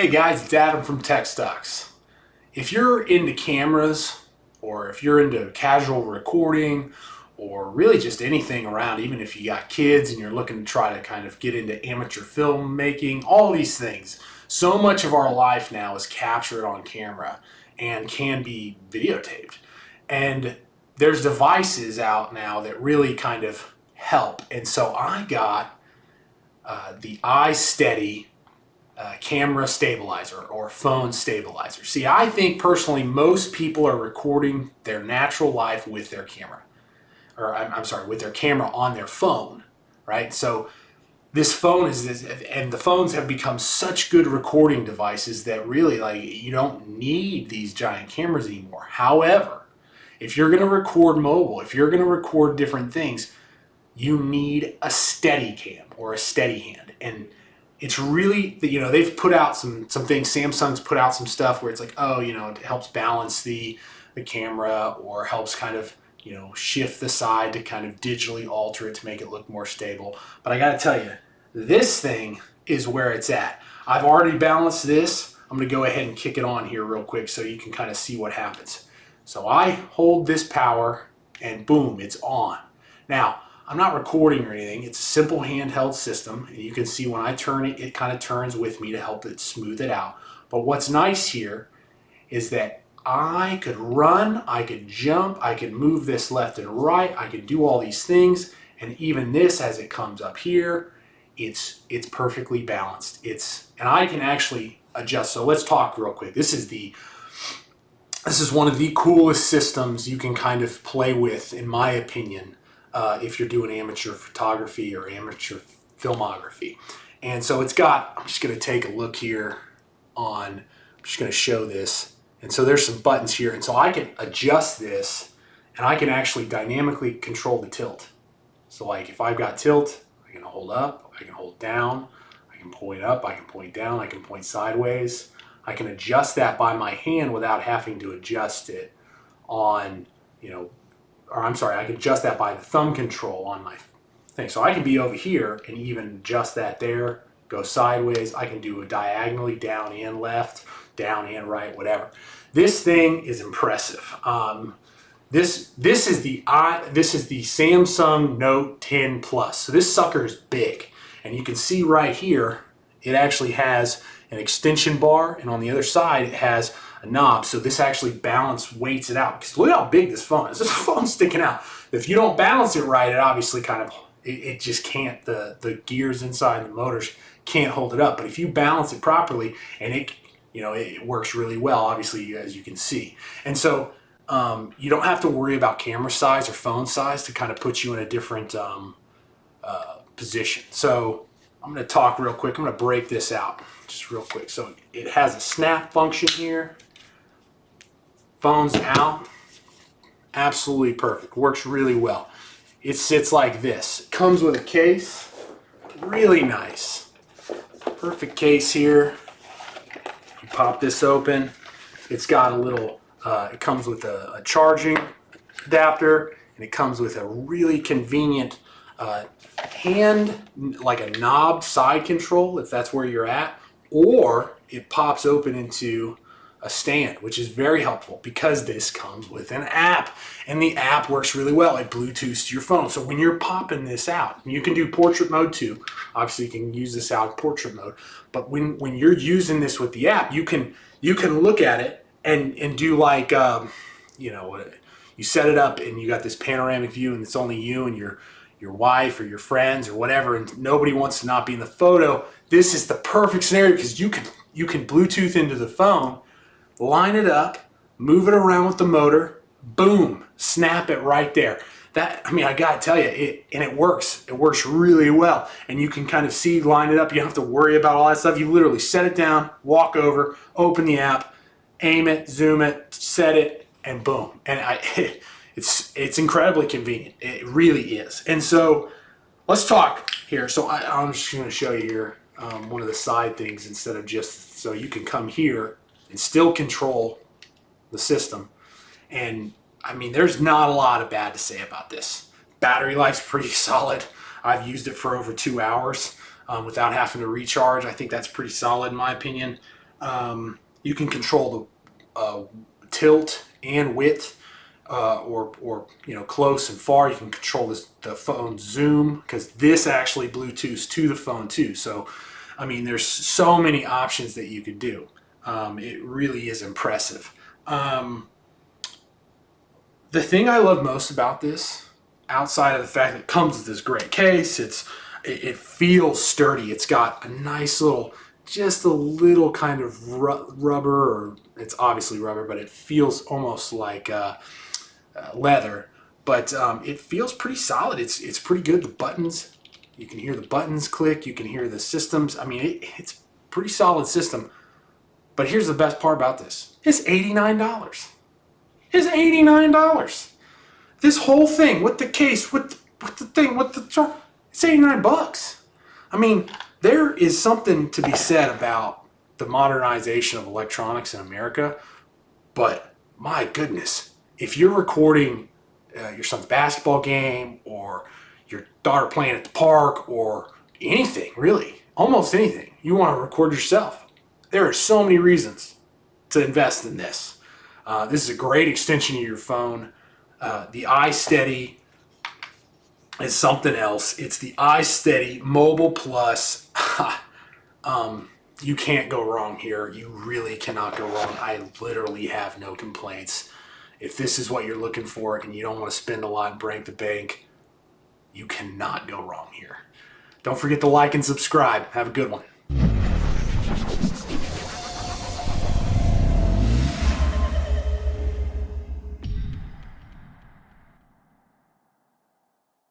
Hey guys, it's Adam from Tech Stocks. If you're into cameras, or if you're into casual recording, or really just anything around, even if you got kids and you're looking to try to kind of get into amateur filmmaking, all these things, so much of our life now is captured on camera and can be videotaped. And there's devices out now that really kind of help. And so I got the iSteady camera stabilizer or phone stabilizer. See, I think personally most people are recording their natural life with their camera, or I'm sorry, with their camera on their phone, right? So this phone is this, and the phones have become such good recording devices that really, like, you don't need these giant cameras anymore. However, if you're going to record mobile, if you're going to record different things, you need a steady cam or a steady hand. And it's really, they've put out some things. Samsung's put out some stuff where it's like, oh, it helps balance the camera, or helps kind of, shift the side to kind of digitally alter it to make it look more stable. But I got to tell you, this thing is where it's at. I've already balanced this. I'm going to go ahead and kick it on here real quick so you can kind of see what happens. So I hold this power and boom, it's on. Now, I'm not recording or anything. It's a simple handheld system. And you can see when I turn it, it kind of turns with me to help it smooth it out. But what's nice here is that I could run, I could jump, I could move this left and right, I could do all these things. And even this, as it comes up here, it's perfectly balanced. And I can actually adjust. So let's talk real quick. This is one of the coolest systems you can kind of play with, in my opinion. If you're doing amateur photography or amateur filmography. And so I'm just going to take a look here I'm just going to show this. And so there's some buttons here. And so I can adjust this, and I can actually dynamically control the tilt. So like if I've got tilt, I can hold up, I can hold down, I can point up, I can point down, I can point sideways. I can adjust that by my hand without having to adjust it on, I can adjust that by the thumb control on my thing. So I can be over here and even adjust that there, go sideways. I can do it diagonally, down and left, down and right, whatever. This thing is impressive. This is the Samsung Note 10 Plus. So this sucker is big, and you can see right here, it actually has an extension bar, and on the other side it has a knob. So this actually weights it out. Because look how big this phone is. This phone's sticking out. If you don't balance it right, it obviously it just can't, the gears inside the motors can't hold it up. But if you balance it properly, and it works really well, obviously, as you can see. And so you don't have to worry about camera size or phone size to kind of put you in a different position. So I'm going to talk real quick. I'm going to break this out just real quick. So it has a snap function here. Phone's out. Absolutely perfect. Works really well. It sits like this. It comes with a case. Really nice. Perfect case here. You pop this open. It's got a little, it comes with a charging adapter, and it comes with a really convenient hand, like a knob side control, if that's where you're at, or it pops open into a stand, which is very helpful because this comes with an app, and the app works really well. It Bluetooths to your phone. So when you're popping this out, you can do portrait mode too. Obviously, you can use this out in portrait mode. But when you're using this with the app, you can look at it and do like, you set it up and you got this panoramic view, and it's only you and your wife or your friends or whatever, and nobody wants to not be in the photo. This is the perfect scenario because you can Bluetooth into the phone, line it up, move it around with the motor, boom, snap it right there. I gotta tell you, it works. It works really well. And you can kind of see, line it up. You don't have to worry about all that stuff. You literally set it down, walk over, open the app, aim it, zoom it, set it, and boom. And it's incredibly convenient. It really is. And so let's talk here. So I'm just going to show you here one of the side things, instead of just, so you can come here and still control the system. And there's not a lot of bad to say about this. Battery life's pretty solid. I've used it for over 2 hours without having to recharge. I think that's pretty solid in my opinion. You can control the tilt and width, or close and far. You can control the phone zoom, because this actually Bluetooths to the phone too. So, I mean, there's so many options that you could do. It really is impressive. The thing I love most about this, outside of the fact that it comes with this great case, it feels sturdy. It's got a nice little, just a little kind of rubber, or it's obviously rubber, but it feels almost like leather. But it feels pretty solid. It's pretty good. The buttons, you can hear the buttons click. You can hear the systems. I mean, it's pretty solid system. But here's the best part about this: it's $89. It's $89. This whole thing with the case, with the thing, with the it's 89 bucks. I mean, there is something to be said about the modernization of electronics in America, but my goodness, if you're recording your son's basketball game, or your daughter playing at the park, or anything, really, almost anything, you want to record yourself, there are so many reasons to invest in this. This is a great extension of your phone. The iSteady is something else. It's the iSteady Mobile Plus. You can't go wrong here. You really cannot go wrong. I literally have no complaints. If this is what you're looking for and you don't want to spend a lot and break the bank, you cannot go wrong here. Don't forget to like and subscribe. Have a good one.